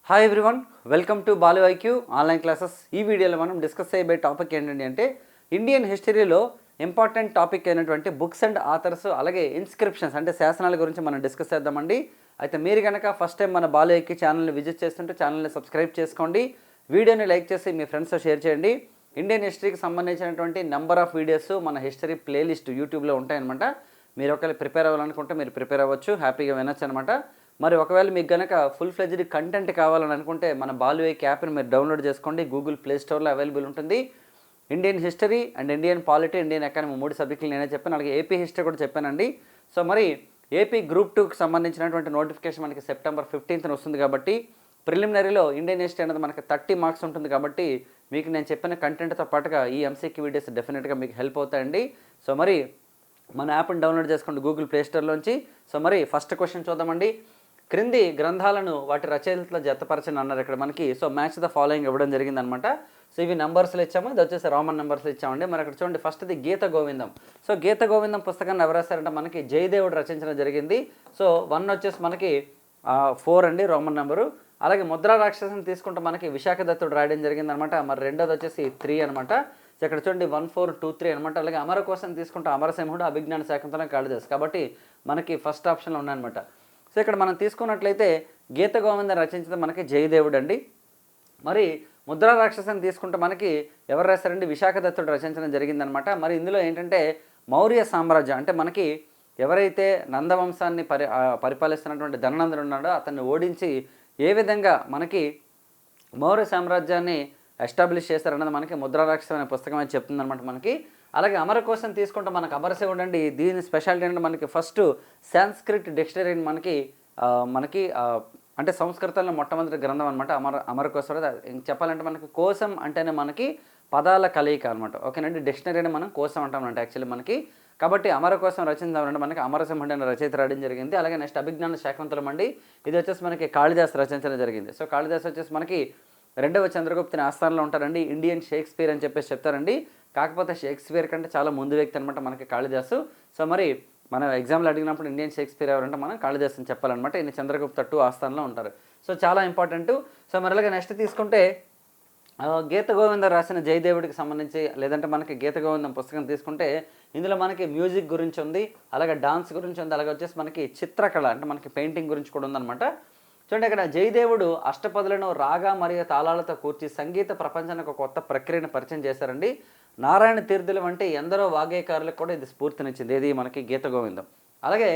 Hi everyone, welcome to Balu IQ online classes. ఈ వీడియోలో మనం డిస్కస్ చేయబోయే టాపిక్ ఏంటంటే ఇండియన్ హిస్టరీలో ఇంపార్టెంట్ టాపిక్ అయినటువంటి బుక్స్ అండ్ ఆథర్స్ అలాగే ఇన్స్క్రిప్షన్స్ అంటే శాసనాల గురించి మనం డిస్కస్ చేద్దామండి. అయితే మీరు కనుక ఫస్ట్ టైం మన బాలు ఐక్యూ ఛానల్ని విజిట్ చేస్తుంటే ఛానల్ని సబ్స్క్రైబ్ చేసుకోండి, వీడియోని లైక్ చేసి మీ ఫ్రెండ్స్తో షేర్ చేయండి. ఇండియన్ హిస్టరీకి సంబంధించినటువంటి నెంబర్ ఆఫ్ వీడియోస్ మన హిస్టరీ ప్లేలిస్ట్ యూట్యూబ్లో ఉంటాయన్నమాట. మీరు ఒకవేళ ప్రిపేర్ అవ్వాలనుకుంటే మీరు ప్రిపేర్ అవ్వచ్చు, హ్యాపీగా వినొచ్చు అనమాట. మరి ఒకవేళ మీకు కనుక ఫుల్ ఫ్లెజ్డ్ కంటెంట్ కావాలని అనుకుంటే మన బాలు ఐక్యూ యాప్ని మీరు డౌన్లోడ్ చేసుకోండి. గూగుల్ ప్లే స్టోర్లో అవైలబుల్ ఉంటుంది. Indian history and Indian polity, Indian economy 3 సబ్జెక్టులు నేనే చెప్పాను. అలాగే ఏపీ హిస్టరీ కూడా చెప్పానండి. సో మరి ఏపీ గ్రూప్ 2కి సంబంధించినటువంటి నోటిఫికేషన్ మనకి సెప్టెంబర్ 15న వస్తుంది కాబట్టి ప్రిలిమినరీలో ఇండియన్ హిస్టరీ అనేది మనకి 30 మార్క్స్ ఉంటుంది కాబట్టి మీకు నేను చెప్పిన కంటెంట్తో పాటుగా ఈ ఎంసీక్యూ వీడియోస్ డెఫినెట్గా మీకు హెల్ప్ అవుతాయండి. సో మరి మన యాప్ని డౌన్లోడ్ చేసుకోండి గూగుల్ ప్లే స్టోర్లోంచి. సో మరి ఫస్ట్ క్వశ్చన్ చూద్దామండి. క్రింది గ్రంథాలను వాటి రచయితల జతపరచని అన్నారు ఇక్కడ మనకి. సో మ్యాచ్ ద ఫాలోయింగ్ ఇవ్వడం జరిగిందనమాట. సో ఇవి నెంబర్స్లో ఇచ్చాము, ఇది వచ్చేసి రోమన్ నెంబర్స్లో ఇచ్చామండి. మరి అక్కడ చూడండి, ఫస్ట్ది గీత గోవిందం. సో గీత గోవిందం పుస్తకాన్ని ఎవరు రాశారంటే మనకి జయదేవుడు రచించడం జరిగింది. సో 1 వచ్చేసి మనకి 4 అండి రోమన్ నెంబరు. అలాగే ముద్రా రాక్షసుని తీసుకుంటే మనకి విశాఖ దత్తుడు రాయడం జరిగిందనమాట. మరి రెండోది వచ్చేసి 3 అనమాట. సో ఇక్కడ చూడండి 1, 4, 2, 3 అనమాట. అలాగే అమర కోసం తీసుకుంటే అమరసింహుడు, అభిజ్ఞాన శాకుంతలం, కాళిదాసు. కాబట్టి మనకి ఫస్ట్ ఆప్షన్లో ఉన్నాయన్నమాట. సో ఇక్కడ మనం తీసుకున్నట్లయితే గీత గోవిందం రచించిన మనకి జయదేవుడు అండి. మరి ముద్రా రాక్షసుని తీసుకుంటే మనకి ఎవరు రాశారండి, విశాఖ దత్తుడు రచించడం జరిగిందనమాట. మరి ఇందులో ఏంటంటే మౌర్య సామ్రాజ్యం అంటే మనకి ఎవరైతే నందవంశాన్ని పరిపాలిస్తున్నటువంటి ధననందుడు ఉన్నాడో అతన్ని ఓడించి ఏ విధంగా మనకి మౌర్య సామ్రాజ్యాన్ని ఎస్టాబ్లిష్ చేశారన్నది మనకి ముద్రా రాక్షసం అనే పుస్తకం అని చెప్తుందనమాట మనకి. అలాగే అమర కోసం తీసుకుంటే మనకు అమరశివుడు అండి. దీని స్పెషాలిటీ అంటే మనకి ఫస్ట్ సాంస్క్రిట్ డిక్షనరీని మనకి అంటే సంస్కృతంలో మొట్టమొదటి గ్రంథం అనమాట అమర కోసం. చెప్పాలంటే మనకి కోసం అంటేనే మనకి పదాల కలయిక అనమాట. ఓకేనండి, డిక్షనరీని మనం కోసం అంటామంటే యాక్చువల్లీ మనకి. కాబట్టి అమర కోసం రచించాలంటే మనకి అమరసింహుడు అనే రచయిత రాయడం జరిగింది. అలాగే నెక్స్ట్ అభిజ్ఞాన శాకుంతలం అండి. ఇది వచ్చేసి మనకి కాళిదాసు రచించడం జరిగింది. సో కాళిదాసు వచ్చేసి మనకి 2వ చంద్రగుప్తుని ఆస్థానంలో ఉంటారండి. ఇండియన్ షేక్స్పియర్ అని చెప్పేసి చెప్తారండి. కాకపోతే షేక్స్పియర్ కంటే చాలా ముందు వ్యక్తి అనమాట మనకి కాళిదాసు. సో మరి మనం ఎగ్జామ్లో అడిగినప్పుడు ఇండియన్ షేక్స్పియర్ ఎవరంటే మనం కాళిదాసు అని చెప్పాలన్నమాట. ఈయన చంద్రగుప్త 2 ఆస్థానంలో ఉంటారు. సో చాలా ఇంపార్టెంట్. సో మరి అలాగే నెక్స్ట్ తీసుకుంటే గీత గోవిందం రాసిన జయదేవుడికి సంబంధించి లేదంటే మనకి గీత గోవిందం పుస్తకం తీసుకుంటే ఇందులో మనకి మ్యూజిక్ గురించి ఉంది, అలాగే డాన్స్ గురించి ఉంది, అలాగే వచ్చేసి మనకి చిత్రకళ అంటే మనకి పెయింటింగ్ గురించి కూడా ఉందన్నమాట. చూడండి, ఇక్కడ జయదేవుడు అష్టపదులను రాగా మరియు తాళాలతో కూర్చి సంగీత ప్రపంచానికి ఒక కొత్త ప్రక్రియను పరిచయం చేశారండి. నారాయణ తీర్థులు వంటి ఎందరో వాగ్గేయకారులకు కూడా ఇది స్ఫూర్తినిచ్చింది, ఇది మనకి గీత గోవిందం. అలాగే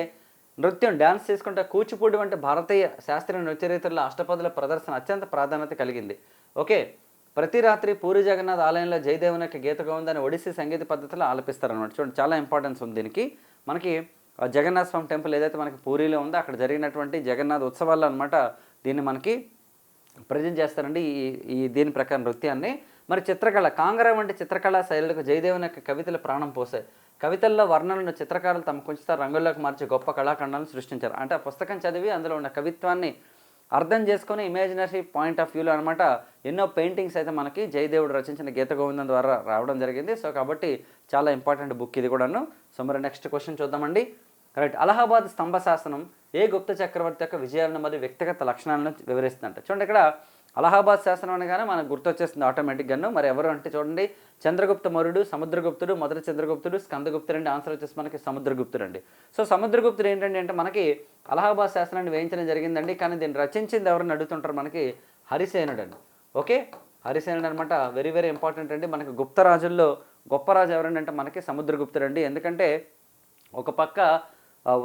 నృత్యం డ్యాన్స్ తీసుకుంటే కూచిపూడి వంటి భారతీయ శాస్త్రీయ నృత్యరీతుల్లో అష్టపదుల ప్రదర్శన అత్యంత ప్రాధాన్యత కలిగింది. ఓకే, ప్రతి రాత్రి పూరి జగన్నాథ్ ఆలయంలో జయదేవుని యొక్క గీత గోవిందాన్ని ఒడిస్సీ సంగీత పద్ధతిలో ఆలపిస్తారనమాట. చూడండి, చాలా ఇంపార్టెన్స్ ఉంది దీనికి. మనకి జగన్నాథ స్వామి టెంపుల్ ఏదైతే మనకి పూరిలో ఉందో అక్కడ జరిగినటువంటి జగన్నాథ్ ఉత్సవాల్లో అనమాట దీన్ని మనకి ప్రజెంట్ చేస్తారండి దీని ప్రకారం నృత్యాన్ని. మరి చిత్రకళ కాంగరా వంటి చిత్రకళా శైలులకు జయదేవుని యొక్క కవితలు ప్రాణం పోసాయి. కవితల్లో వర్ణనలను చిత్రకారులు తమ కుంచుత రంగుల్లోకి మార్చి గొప్ప కళాఖండాలను సృష్టించారు. అంటే ఆ పుస్తకం చదివి అందులో ఉన్న కవిత్వాన్ని అర్థం చేసుకొని ఇమాజినరీ పాయింట్ ఆఫ్ వ్యూలో అనమాట ఎన్నో పెయింటింగ్స్ అయితే మనకి జయదేవుడు రచించిన గీత గోవిందం ద్వారా రావడం జరిగింది. సో కాబట్టి చాలా ఇంపార్టెంట్ బుక్ ఇది కూడాను. సో మరి నెక్స్ట్ క్వశ్చన్ చూద్దామండి. రైట్, అలహాబాద్ స్తంభ శాసనం ఏ గుప్త చక్రవర్తి యొక్క విజయాలను మరియు వ్యక్తిగత లక్షణాలను వివరిస్తుందంట. చూడండి, ఇక్కడ అలహాబాద్ శాసనం అనగానే మనకు గుర్తొచ్చేస్తుంది ఆటోమేటిక్గాను. మరి ఎవరు అంటే చూడండి, చంద్రగుప్త మౌర్యుడు, సముద్రగుప్తుడు, మొదటి చంద్రగుప్తుడు, స్కందగుప్తుడు అండి. ఆన్సర్ వచ్చేసి మనకి సముద్రగుప్తుడు అండి. సో సముద్రగుప్తుడు ఏంటంటే అంటే మనకి అలహాబాద్ శాసనాన్ని వేయించడం జరిగిందండి. కానీ దీన్ని రచించింది ఎవరిని అడుగుతుంటారు, మనకి హరిసేనుడు అండి. ఓకే, హరిసేనుడు అనమాట. వెరీ వెరీ ఇంపార్టెంట్ అండి. మనకి గుప్త రాజుల్లో గొప్ప రాజు ఎవరంటే మనకి సముద్రగుప్తుడు అండి. ఎందుకంటే ఒక పక్క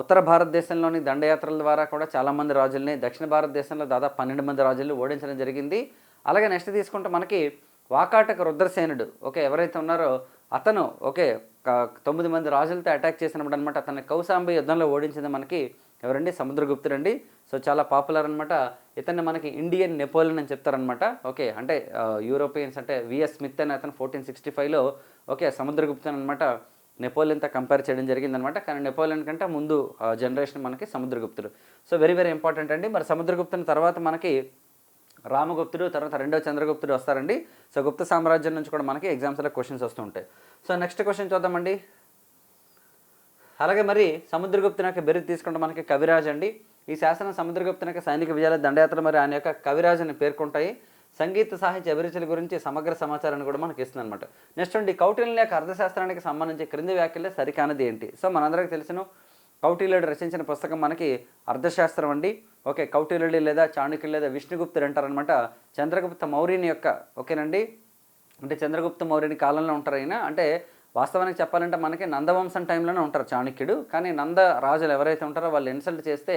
ఉత్తర భారతదేశంలోని దండయాత్రల ద్వారా కూడా చాలామంది రాజుల్ని, దక్షిణ భారతదేశంలో దాదాపు 12 మంది రాజుల్ని ఓడించడం జరిగింది. అలాగే నెక్స్ట్ తీసుకుంటే మనకి వాకాటక రుద్రసేనుడు ఎవరైతే ఉన్నారో అతను 9 మంది రాజులతో అటాక్ చేసినప్పుడు అనమాట అతన్ని కౌశాంబి యుద్ధంలో ఓడించింది మనకి ఎవరండి, సముద్రగుప్తుడు అండి. సో చాలా పాపులర్ అనమాట. ఇతన్ని మనకి ఇండియన్ నెపోలియన్ అని చెప్తారనమాట. అంటే యూరోపియన్స్ అంటే విఎస్ స్మిత్ అని అతను 1465లో సముద్రగుప్తుడు అనమాట నెపోలియన్తో కంపేర్ చేయడం జరిగిందనమాట. కానీ నెపోలియన్ కంటే ముందు జనరేషన్ మనకి సముద్రగుప్తుడు. సో వెరీ వెరీ ఇంపార్టెంట్ అండి. మరి సముద్రగుప్తుని తర్వాత మనకి రామగుప్తుడు, తర్వాత 2వ చంద్రగుప్తుడు వస్తారండి. సో గుప్త సామ్రాజ్యం నుంచి కూడా మనకి ఎగ్జామ్స్లో క్వశ్చన్స్ వస్తూ ఉంటాయి. సో నెక్స్ట్ క్వశ్చన్ చూద్దామండి. అలాగే మరి సముద్రగుప్తుని యొక్క బిరుదు తీసుకుంటే మనకి కవిరాజ్ అండి. ఈ శాసనం సముద్రగుప్తుని యొక్క సైనిక విజయాల దండయాత్ర మరి ఆయన యొక్క కవిరాజుని పేర్కొంటాయి. సంగీత సాహిత్య అభిరుచుల గురించి సమగ్ర సమాచారాన్ని కూడా మనకి ఇస్తుంది అనమాట. నెక్స్ట్ అండి కౌటిల్యుని యొక్క అర్థశాస్త్రానికి సంబంధించి క్రింది వ్యాఖ్యలే సరికానది ఏంటి? సో మనందరికీ తెలిసిన కౌటిల్యుడు రచించిన పుస్తకం మనకి అర్థశాస్త్రం అండి. ఓకే, కౌటిల్యుడు లేదా చాణక్యుడు లేదా విష్ణుగుప్తుడు అంటారనమాట. చంద్రగుప్త మౌర్యుని యొక్క ఓకేనండి, అంటే చంద్రగుప్త మౌర్యుని కాలంలో ఉంటారు ఆయన. అంటే వాస్తవానికి చెప్పాలంటే మనకి నందవంశం టైంలోనే ఉంటారు చాణక్యుడు. కానీ నంద రాజులు ఎవరైతే ఉంటారో వాళ్ళు ఇన్సల్ట్ చేస్తే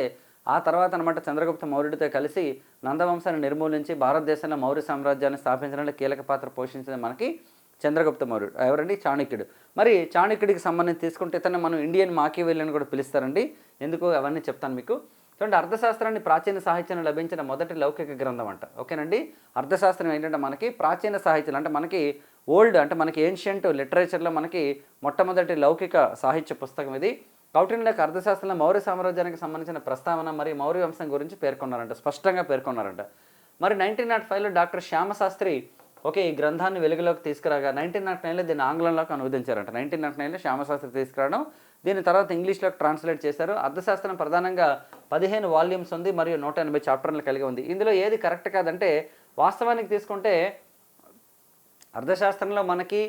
ఆ తర్వాత అనమాట చంద్రగుప్త మౌర్యుడితో కలిసి నందవంశాన్ని నిర్మూలించి భారతదేశంలో మౌర్య సామ్రాజ్యాన్ని స్థాపించడంలో కీలక పాత్ర పోషించింది మనకి చంద్రగుప్త మౌర్యుడు. ఎవరండి? చాణక్యుడు. మరి చాణక్యుడికి సంబంధించి తీసుకుంటే ఇతన్ని మనం ఇండియన్ మాకివెల్లి అని కూడా పిలుస్తారండి. ఎందుకు అవన్నీ చెప్తాను మీకు. చూడండి, అర్థశాస్త్రాన్ని ప్రాచీన సాహిత్యంలో లభించిన మొదటి లౌకిక గ్రంథం అంట. ఓకేనండి, అర్థశాస్త్రం ఏంటంటే మనకి ప్రాచీన సాహిత్యం అంటే మనకి ఓల్డ్ అంటే మనకి ఏన్షియంట్ లిటరేచర్లో మనకి మొట్టమొదటి లౌకిక సాహిత్య పుస్తకం ఇది. కౌటిల్యుని యొక్క అర్థశాస్త్రంలో మౌర్య సామ్రాజ్యానికి సంబంధించిన ప్రస్తావన మరియు మౌర్య వంశం గురించి పేర్కొన్నారంట, స్పష్టంగా పేర్కొన్నారంట. మరి 1905లో డాక్టర్ శ్యామశాస్త్రి ఈ గ్రంథాన్ని వెలుగులోకి తీసుకురాగా 1909లో దీన్ని ఆంగ్లంలోకి అనువదించారంట. 1909లో శ్యామశాస్త్రి తీసుకురావడం, దీని తర్వాత ఇంగ్లీష్లోకి ట్రాన్స్లేట్ చేశారు. అర్థశాస్త్రం ప్రధానంగా 15 వాల్యూమ్స్ ఉంది మరియు 180 చాప్టర్లు కలిగి ఉంది. ఇందులో ఏది కరెక్ట్ కాదంటే వాస్తవానికి తీసుకుంటే అర్థశాస్త్రంలో మనకి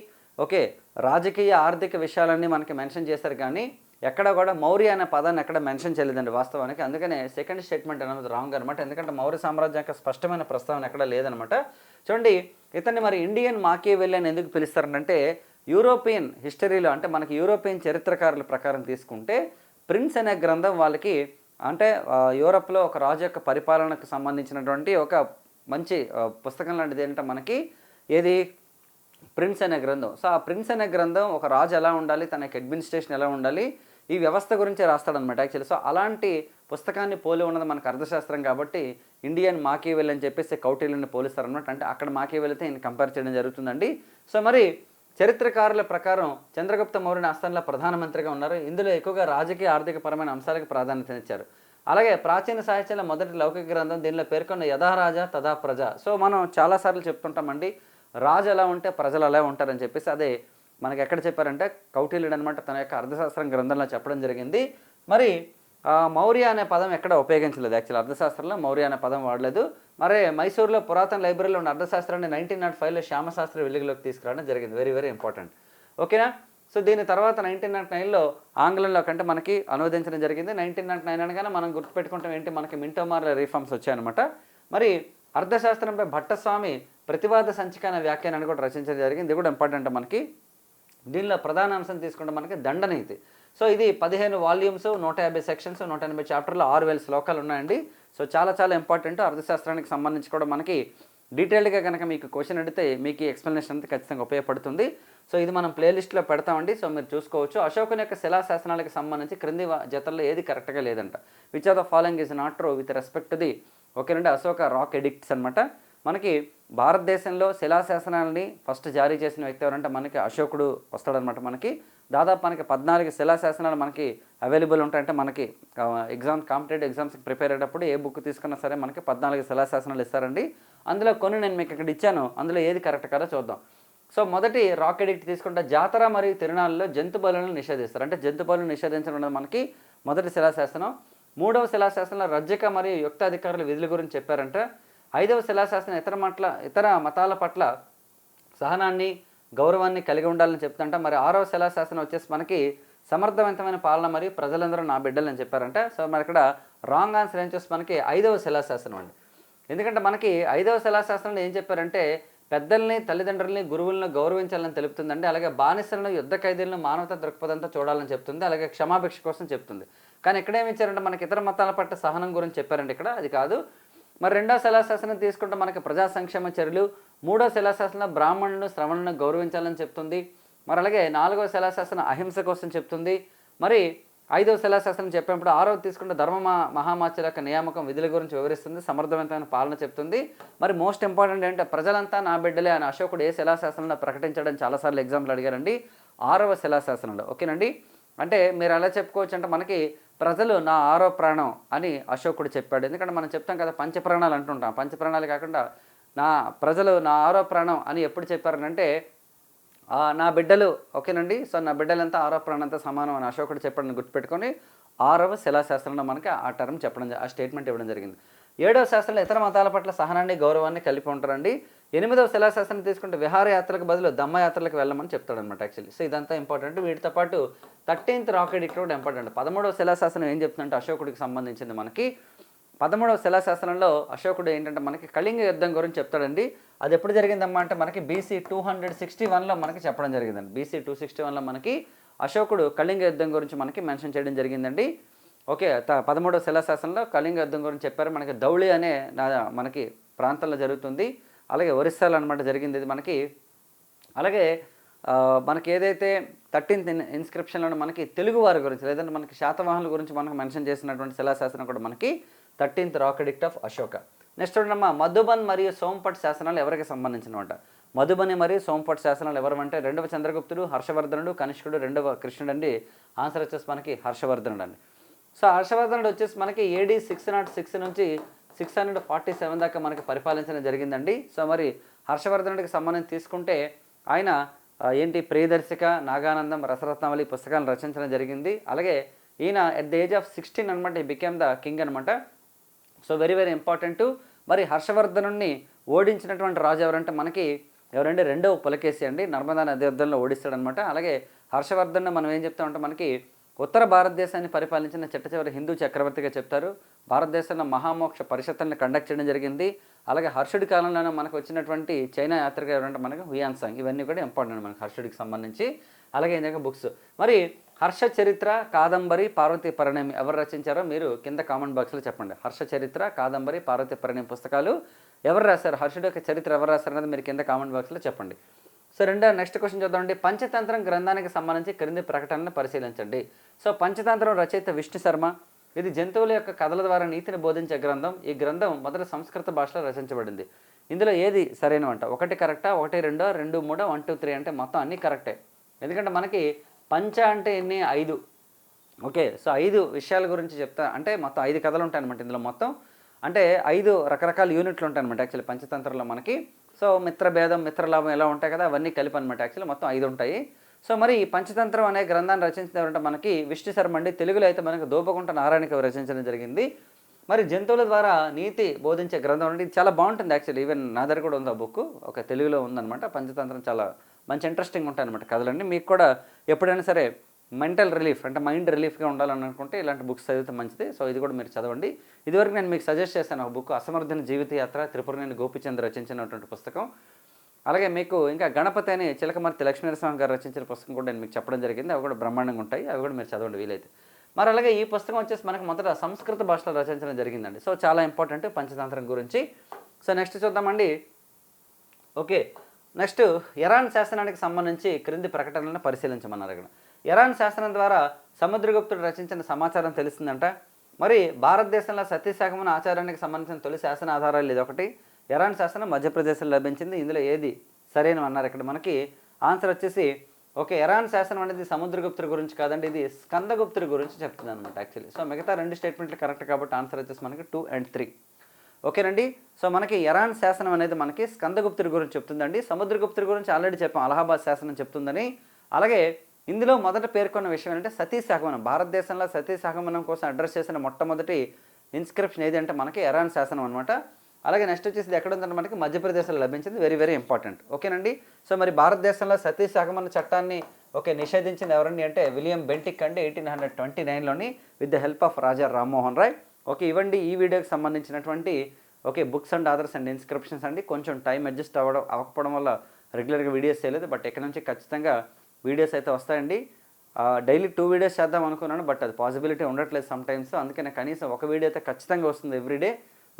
రాజకీయ ఆర్థిక విషయాలన్నీ మనకి మెన్షన్ చేశారు, కానీ ఎక్కడ కూడా మౌర్య అనే పదాన్ని ఎక్కడ మెన్షన్ చేయలేదండి వాస్తవానికి. అందుకనే సెకండ్ స్టేట్మెంట్ అనేది రాంగ్ అనమాట. ఎందుకంటే మౌర్య సామ్రాజ్యం యొక్క స్పష్టమైన ప్రస్తావన ఎక్కడ లేదనమాట. చూడండి, ఇతన్ని మరి ఇండియన్ మాకివెల్లి అని ఎందుకు పిలుస్తారంటే యూరోపియన్ హిస్టరీలో అంటే మనకి యూరోపియన్ చరిత్రకారుల ప్రకారం తీసుకుంటే ప్రిన్స్ అనే గ్రంథం వాళ్ళకి అంటే యూరప్లో ఒక రాజు యొక్క పరిపాలనకు సంబంధించినటువంటి ఒక మంచి పుస్తకం లాంటిది ఏంటంటే మనకి ఏది ప్రిన్స్ అనే గ్రంథం. సో ఆ ప్రిన్స్ అనే గ్రంథం ఒక రాజు ఎలా ఉండాలి, తన యొక్క అడ్మినిస్ట్రేషన్ ఎలా ఉండాలి, ఈ వ్యవస్థ గురించి రాస్తాడనమాట యాక్చువల్లీ. సో అలాంటి పుస్తకాన్ని పోలి ఉన్నది మనకు అర్థశాస్త్రం కాబట్టి ఇండియన్ మాకివెల్లి అని చెప్పేసి కౌటిల్యుని పోలిస్తారనమాట. అంటే అక్కడ మాకివెల్లితో ఈయన కంపేర్ చేయడం జరుగుతుందండి. సో మరి చరిత్రకారుల ప్రకారం చంద్రగుప్త మౌర్యుని ఆస్థానంలో ప్రధానమంత్రిగా ఉన్నారు. ఇందులో ఎక్కువగా రాజకీయ ఆర్థిక పరమైన అంశాలకు ప్రాధాన్యతనిచ్చారు. అలాగే ప్రాచీన సాహిత్యంలో మొదటి లౌకిక గ్రంథం, దీనిలో పేర్కొన్న యథా రాజా తథా ప్రజ. సో మనం చాలాసార్లు చెప్తుంటామండి, రాజు ఎలా ఉంటే ప్రజలు అలా ఉంటారని చెప్పేసి. అదే మనకి ఎక్కడ చెప్పారంటే కౌటిల్యుడు అనమాట తన యొక్క అర్థశాస్త్రం గ్రంథంలో చెప్పడం జరిగింది. మరి మౌర్య అనే పదం ఎక్కడ ఉపయోగించలేదు యాక్చువల్ అర్థశాస్త్రంలో, మౌర్య అనే పదం వాడలేదు. మరి మైసూరులో పురాతన లైబ్రరీలో ఉన్న అర్థశాస్త్రాన్ని 1905లో శ్యామశాస్త్రి వెలుగులోకి తీసుకురావడం జరిగింది. Very very important. ఓకేనా? సో దీని తర్వాత 1909లో ఆంగ్లంలో కంటే మనకి అనువదించడం జరిగింది. 1909 అనగానే మనం గుర్తుపెట్టుకుంటాం ఏంటి, మనకి మింటోమార్ల రిఫార్మ్స్ వచ్చాయన్నమాట. మరి అర్థశాస్త్రంపై భట్టస్వామి ప్రతివాద సంచిక అనే వ్యాఖ్యానాన్ని కూడా రచించడం జరిగింది. ఇది కూడా ఇంపార్టెంట్ మనకి. దీనిలో ప్రధాన అంశం తీసుకుంటే మనకి దండనీతి. సో ఇది 15 వాల్యూమ్స్, 150 సెక్షన్స్, 180 చాప్టర్లు, 6000 శ్లోకాలు ఉన్నాయండి. సో చాలా చాలా ఇంపార్టెంట్. అర్థశాస్త్రానికి సంబంధించి కూడా మనకి డీటెయిల్డ్గా కనుక మీకు క్వశ్చన్ అడిగితే మీకు ఎక్స్ప్లెనేషన్ అంతా ఖచ్చితంగా ఉపయోగపడుతుంది. సో ఇది మనం ప్లేలిస్ట్లో పెడతామండి. సో మీరు చూసుకోవచ్చు. అశోకుని యొక్క శిలాశాసనాలకు సంబంధించి క్రింది జతల్లో ఏది కరెక్ట్గా లేదంట. Which of the following is not true with respect to the ఓకేనండి అశోక రాక్ ఎడిక్ట్స్ అనమాట. మనకి భారతదేశంలో శిలాశాసనాలని ఫస్ట్ జారీ చేసిన వ్యక్తి ఎవరంటే మనకి అశోకుడు వస్తాడనమాట. మనకి దాదాపు మనకి 14 శిలాశాసనాలు మనకి అవైలబుల్ ఉంటాయంటే మనకి కాంపిటేటివ్ ఎగ్జామ్స్కి ప్రిపేర్ అయ్యేటప్పుడు ఏ బుక్ తీసుకున్నా సరే మనకి 14 శిలాశాసనాలు ఇస్తారండి. అందులో కొన్ని నేను మీకు ఇక్కడ ఇచ్చాను, అందులో ఏది కరెక్ట్ కాదో చూద్దాం. సో మొదటి రాక్ ఎడిక్ట్ తీసుకుంటే జాతర మరియు తిరునాళ్ళలో జంతు బలులను నిషేధిస్తారు. అంటే జంతు బలులను నిషేధించడం మనకి మొదటి శిలాశాసనం. 3వ శిలాశాసనంలో రజ్జక మరియు యుక్త అధికారుల విధుల గురించి చెప్పారంటే. 5వ శిలాశాసనం ఇతర మతాల పట్ల సహనాన్ని గౌరవాన్ని కలిగి ఉండాలని చెప్తుంట. మరి 6వ శిలాశాసనం వచ్చేసి మనకి సమర్థవంతమైన పాలన మరియు ప్రజలందరూ నా బిడ్డలు అని చెప్పారంట. సో మరి ఇక్కడ రాంగ్ ఆన్సర్ ఏం చేసి మనకి 5వ శిలాశాసనం అండి. ఎందుకంటే మనకి 5వ శిలాశాసనంలో ఏం చెప్పారంటే పెద్దల్ని, తల్లిదండ్రుల్ని, గురువులను గౌరవించాలని తెలుపుతుందండి. అలాగే బానిసలను, యుద్ధ ఖైదీలను మానవతా దృక్పథంతో చూడాలని చెప్తుంది. అలాగే క్షమాభిక్ష కోసం చెప్తుంది. కానీ ఇక్కడ ఏమి ఇచ్చారంటే మనకి ఇతర మతాల పట్ల సహనం గురించి చెప్పారండి. ఇక్కడ అది కాదు. మరి 2వ శిలాశాసనం తీసుకుంటే మనకి ప్రజా సంక్షేమ చర్యలు. 3వ శిలాశాసనం బ్రాహ్మణులను, శ్రవణులను గౌరవించాలని చెప్తుంది. మరి అలాగే 4వ శిలాశాసనం అహింస కోసం చెప్తుంది. మరి 5వ శిలాశాసనం చెప్పినప్పుడు 6వది తీసుకుంటే ధర్మ మహామాచుల యొక్క నియామకం విధుల గురించి వివరిస్తుంది. సమర్థవంతమైన పాలన చెప్తుంది. మరి మోస్ట్ ఇంపార్టెంట్ ఏంటంటే ప్రజలంతా నా బిడ్డలే అని అశోకుడు ఏ శిలాశాసనంలో ప్రకటించడం చాలాసార్లు ఎగ్జాంపుల్ అడిగారండి. 6వ శిలాశాసనంలో. ఓకేనండి. అంటే మీరు ఎలా చెప్పుకోవచ్చు అంటే మనకి ప్రజలు నా 6వ ప్రాణం అని అశోకుడు చెప్పాడు. ఎందుకంటే మనం చెప్తాం కదా పంచప్రాణాలు అంటుంటాం. పంచప్రాణాలు కాకుండా ప్రజలు నా 6వ ప్రాణం అని ఎప్పుడు చెప్పారనంటే నా బిడ్డలు ఓకేనండి. సో నా బిడ్డలంతా ఆరో ప్రాణంతా సమానం అని అశోకుడు చెప్పడం గుర్తుపెట్టుకొని 6వ శిలాశాస్త్రంలో మనకి ఆ టర్మ్ చెప్పడం ఆ స్టేట్మెంట్ ఇవ్వడం జరిగింది. 7వ శాస్త్రంలో ఇతర మతాల పట్ల సహనాన్ని గౌరవాన్ని కలిపి ఉంటారండి. 8వ శిలాశాస్త్రం తీసుకుంటే విహారయాత్రకు బదులు దమ్మయాత్రలకు వెళ్ళమని చెప్తాడనమాట యాక్చువల్లీ. సో ఇదంతా ఇంపార్టెంట్. వీటితో పాటు 13th రాక్ ఎడిక్ట్ కూడా ఇంపార్టెంట్. 13వ శిలాశాస్త్రం ఏం చెప్తుందంటే అశోకుడికి సంబంధించింది మనకి 13వ శిలాశాస్త్రంలో అశోకుడు ఏంటంటే మనకి కళింగ యుద్ధం గురించి చెప్తాడండి. అది ఎప్పుడు జరిగిందమ్మా అంటే మనకి BC 261లో మనకి చెప్పడం జరిగిందండి. BC 261లో మనకి అశోకుడు కళింగ యుద్ధం గురించి మనకి మెన్షన్ చేయడం జరిగిందండి. ఓకే 13వ శిలాశాసనంలో కళింగ యుద్ధం గురించి చెప్పారు. మనకి ధౌళి అనే మనకి ప్రాంతంలో జరుగుతుంది. అలాగే ఒరిస్సాలో అనమాట జరిగింది ఇది మనకి. అలాగే మనకి ఏదైతే 13th ఇన్స్క్రిప్షన్లో మనకి తెలుగు వారి గురించి లేదంటే మనకి శాతవాహనుల గురించి మనకు మెన్షన్ చేసినటువంటి శిలాశాసనం కూడా మనకి 13th rock addict of Ashoka. Next చూడమ్మా మధుబన్ మరియు సోంపట్ శాసనాలు ఎవరికి సంబంధించినమాట? మధుబని మరియు సోంపట్ శాసనాలు ఎవరు అంటే 2వ చంద్రగుప్తుడు, హర్షవర్ధనుడు, కనిష్కుడు, 2వ కృష్ణుడు అండి. ఆన్సర్ వచ్చేసి మనకి హర్షవర్ధనుడు అండి. సో హర్షవర్ధనుడు వచ్చేసి మనకి AD 606 నుంచి 647 దాకా మనకి పరిపాలించడం జరిగిందండి. సో మరి హర్షవర్ధనుడికి సంబంధించి తీసుకుంటే ఆయన ఏంటి ప్రియదర్శిక, నాగానందం, రసరత్నావళి పుస్తకాలను రచించడం జరిగింది. అలాగే ఈయన ఎట్ ద ఏజ్ ఆఫ్ 16 అనమాట ఈ బికేమ్ ద కింగ్ అనమాట. So very very important. మరి హర్షవర్ధనుడిని ఓడించినటువంటి రాజు ఎవరంటే మనకి ఎవరంటే 2వ పులకేశి అండి. నర్మదా నది యుద్ధంలో ఓడిస్తాడనమాట. అలాగే హర్షవర్ధన్ మనం ఏం చెప్తామంటే మనకి ఉత్తర భారతదేశాన్ని పరిపాలించిన చిట్ట హిందూ చక్రవర్తిగా చెప్తారు. భారతదేశంలో మహామోక్ష పరిషత్తులను కండక్ట్ చేయడం జరిగింది. అలాగే హర్షుడి కాలంలోనే మనకు వచ్చినటువంటి చైనా యాత్రిక ఎవరంటే మనకి హుయాన్సాంగ్. ఇవన్నీ కూడా ఇంపార్టెంట్ మనకి హర్షుడికి సంబంధించి. అలాగే ఏంటంటే బుక్స్ మరి హర్ష చరిత్ర, కాదంబరి, పార్వతీ పరిణయం ఎవరు రచించారో మీరు కింద కామెంట్ బాక్స్లో చెప్పండి. హర్ష చరిత్ర, కాదంబరి, పార్వతీ పరిణయం పుస్తకాలు ఎవరు రాశారు, హర్షుడి యొక్క చరిత్ర ఎవరు రాశారు అనేది మీరు కింద కామెంట్ బాక్స్లో చెప్పండి. సో నెక్స్ట్ క్వశ్చన్ చూద్దామండి. పంచతంత్రం గ్రంథానికి సంబంధించి క్రింది ప్రకటనను పరిశీలించండి. సో పంచతంత్రం రచయిత విష్ణు శర్మ. ఇది జంతువుల యొక్క కథల ద్వారా నీతిని బోధించే గ్రంథం. ఈ గ్రంథం మొదట సంస్కృత భాషలో రచించబడింది. ఇందులో ఏది సరైనవంట? 1 కరెక్టా, 1 2 2 3 1 2 3 అంటే మొత్తం అన్నీ కరెక్టే. ఎందుకంటే మనకి పంచ అంటే ఎన్ని 5. ఓకే సో 5 విషయాల గురించి చెప్తా అంటే మొత్తం 5 కథలు ఉంటాయి అనమాట ఇందులో మొత్తం. అంటే 5 రకరకాల యూనిట్లు ఉంటాయి అనమాట యాక్చువల్లీ పంచతంత్రంలో మనకి. సో మిత్రభేదం, మిత్రలాభం ఎలా ఉంటాయి కదా అవన్నీ కలిపి అనమాట యాక్చువల్లీ మొత్తం 5 ఉంటాయి. సో మరి ఈ పంచతంత్రం అనే గ్రంథాన్ని రచించినవారంటే మనకి విష్ణు శర్మ అండి. తెలుగులో అయితే మనకి దోపగుంట నారాయణకి రచించడం జరిగింది. మరి జంతువుల ద్వారా నీతి బోధించే గ్రంథం అంటే ఇది చాలా బాగుంటుంది యాక్చువల్లీ. ఈవెన్ నా దగ్గర కూడా ఉంది ఆ బుక్, ఒక తెలుగులో ఉందన్నమాట. పంచతంత్రం చాలా మంచి ఇంట్రెస్టింగ్ ఉంటాయి అనమాట కథలన్నీ. మీకు కూడా ఎప్పుడైనా సరే మెంటల్ రిలీఫ్ అంటే మైండ్ రిలీఫ్గా ఉండాలని అనుకుంటే ఇలాంటి బుక్స్ చదివితే మంచిది. సో ఇది కూడా మీరు చదవండి. ఇదివరకు నేను మీకు సజెస్ట్ చేశాను ఒక బుక్, అసమర్థన జీవిత యాత్ర, త్రిపురనేని గోపిచంద్ రచించినటువంటి పుస్తకం. అలాగే మీకు ఇంకా గణపతి అని చిలకమర్తి లక్ష్మీనరసింహ గారు రచించిన పుస్తకం కూడా నేను మీకు చెప్పడం జరిగింది. అవి కూడా బ్రహ్మాండంగా ఉంటాయి, అవి కూడా మీరు చదవండి వీలైతే. మరి అలాగే ఈ పుస్తకం వచ్చేసి మనకు మొదట సంస్కృత భాషలో రచించడం జరిగిందండి. సో చాలా ఇంపార్టెంట్ పంచతంత్రం గురించి. సో నెక్స్ట్ చూద్దామండి. ఓకే నెక్స్ట్ ఇరాన్ శాసనానికి సంబంధించి క్రింది ప్రకటనలను పరిశీలించమన్నారు. ఇక్కడ ఇరాన్ శాసనం ద్వారా సముద్రగుప్తుడు రచించిన సమాచారం తెలిసిందంట. మరి భారతదేశంలో సతీశాగమన ఆచారానికి సంబంధించిన తొలి శాసన ఆధారాలు ఇది ఒకటి. ఇరాన్ శాసనం మధ్యప్రదేశ్లో లభించింది. ఇందులో ఏది సరైనవి అన్నారు ఇక్కడ మనకి. ఆన్సర్ వచ్చేసి ఓకే ఇరాన్ శాసనం అనేది సముద్రగుప్తుడి గురించి కాదండి, ఇది స్కందగుప్తుడి గురించి చెప్తుంది అనమాట యాక్చువల్లీ. సో మిగతా 2 స్టేట్మెంట్లు కరెక్ట్ కాబట్టి ఆన్సర్ వచ్చేసి మనకి 2 and 3. ఓకేనండి. సో మనకి ఇరాన్ శాసనం అనేది మనకి స్కందగుప్తుడి గురించి చెప్తుందండి. సముద్రగుప్తుడి గురించి ఆల్రెడీ చెప్పాం, అలహాబాద్ శాసనం చెప్తుందని. అలాగే ఇందులో మొదట పేర్కొన్న విషయం ఏంటంటే సతీశాగమనం. భారతదేశంలో సతీశాగమనం కోసం అడ్రస్ చేసిన మొట్టమొదటి ఇన్స్క్రిప్షన్ ఏది అంటే మనకి ఇరాన్ శాసనం అనమాట. అలాగే నెక్స్ట్ వచ్చేసి ఎక్కడ ఉందంటే మనకి మధ్యప్రదేశ్లో లభించింది. Very very important. ఓకేనండి. సో మరి భారతదేశంలో సతీశాగమన చట్టాన్ని నిషేధించింది ఎవరండి అంటే విలియం బెంటిక్ అండి 1829లోని with the help of Raja Rammohan Roy. Okay ఇవ్వండి ఈ వీడియోకి సంబంధించినటువంటి books and authors and inscriptions అండి. కొంచెం టైం అడ్జస్ట్ అవ్వకపోవడం వల్ల రెగ్యులర్గా వీడియోస్ చేయలేదు, బట్ ఇక్కడ నుంచి ఖచ్చితంగా వీడియోస్ అయితే వస్తాయండి. డైలీ 2 వీడియోస్ చేద్దాం అనుకున్నాను, బట్ అది పాసిబిలిటీ ఉండట్లేదు సమ్టైమ్స్. అందుకని కనీసం ఒక వీడియో అయితే ఖచ్చితంగా వస్తుంది ఎవ్రీడే.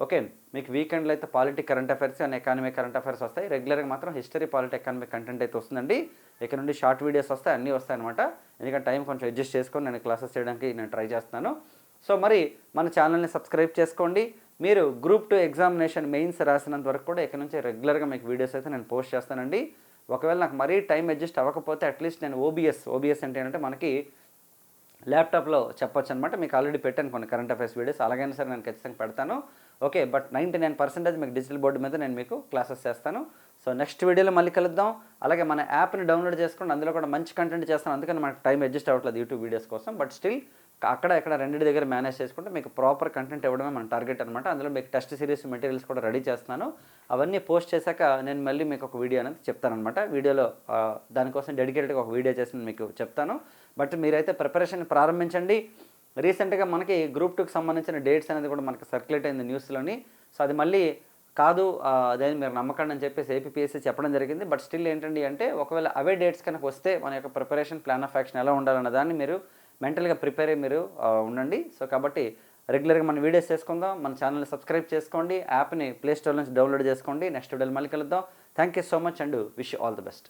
ఓకే మీకు వీకెండ్లో అయితే polity current affairs and economy current affairs వస్తాయి. రెగ్యులర్గా మాత్రం హిస్టరీ, పాలిటీ, ఎకానమీ కంటెంట్ అయితే వస్తుందండి. ఇక్కడ నుండి షార్ట్ వీడియోస్ వస్తాయి, అన్నీ వస్తాయి అనమాట. ఎందుకంటే టైం కొంచెం అడ్జస్ట్ చేసుకొని నేను క్లాసెస్ చేయడానికి నేను ట్రై చేస్తున్నాను. సో మరి మన ఛానల్ని సబ్స్క్రైబ్ చేసుకోండి. మీరు Group 2 ఎగ్జామినేషన్ మెయిన్స్ రాసినంత వరకు కూడా ఇక్కడ నుంచి రెగ్యులర్గా మీకు వీడియోస్ అయితే నేను పోస్ట్ చేస్తానండి. ఒకవేళ నాకు మరీ టైం అడ్జస్ట్ అవ్వకపోతే అట్లీస్ట్ నేను ఓబీఎస్ అంటే ఏంటంటే మనకి ల్యాప్టాప్లో చెప్పొచ్చు అనమాట. మీకు ఆల్రెడీ పెట్టాను కొన్ని కరెంట్ అఫైర్స్ వీడియోస్, అలాగైనా సరే నేను ఖచ్చితంగా పెడతాను. ఓకే బట్ 99% మీకు డిజిటల్ బోర్డు మీద నేను మీకు క్లాసెస్ చేస్తాను. సో నెక్స్ట్ వీడియోలో మళ్ళీ కలుద్దాం. అలాగే మన యాప్ని డౌన్లోడ్ చేసుకోండి, అందులో కూడా మంచి కంటెంట్ చేస్తాను, అందుకని మనకు టైం అడ్జస్ట్ అవ్వట్లేదు యూట్యూబ్ వీడియోస్ కోసం. బట్ స్టిల్ అక్కడ ఇక్కడ రెండింటి దగ్గర మేనేజ్ చేసుకుంటే మీకు ప్రాపర్ కంటెంట్ ఇవ్వడమే మన టార్గెట్ అనమాట. అందులో మీకు టెస్ట్ సిరీస్ మెటీరియల్స్ కూడా రెడీ చేస్తున్నాను. అవన్నీ పోస్ట్ చేశాక నేను మళ్ళీ మీకు ఒక వీడియో అనేది చెప్తానమాట. వీడియోలో దానికోసం డెడికేటెడ్గా ఒక వీడియో చేసి మీకు చెప్తాను. బట్ మీరైతే ప్రిపరేషన్ ప్రారంభించండి. రీసెంట్గా మనకి గ్రూప్ 2కి సంబంధించిన డేట్స్ అనేది కూడా మనకి సర్క్యులేట్ అయింది న్యూస్లోని. సో అది మళ్ళీ కాదు అదే మీరు నమ్మకండి అని చెప్పేసి ఏపీఎస్సీ చెప్పడం జరిగింది. బట్ స్టిల్ ఏంటండి అంటే ఒకవేళ అవే డేట్స్ కనుక వస్తే మన యొక్క ప్రిపరేషన్ ప్లాన్ ఆఫ్ యాక్షన్ ఎలా ఉండాలన్న దాన్ని మీరు మెంటల్గా ప్రిపేర్ అయ్యి మీరు ఉండండి. సో కాబట్టి రెగ్యులర్గా మన వీడియోస్ చేసుకుందాం. మన ఛానల్ని సబ్స్క్రైబ్ చేసుకోండి, యాప్ని ప్లే స్టోర్ నుంచి డౌన్లోడ్ చేసుకోండి. నెక్స్ట్ వీడియోలో మళ్ళీ కలుద్దాం. Thank you so much and wish all the best.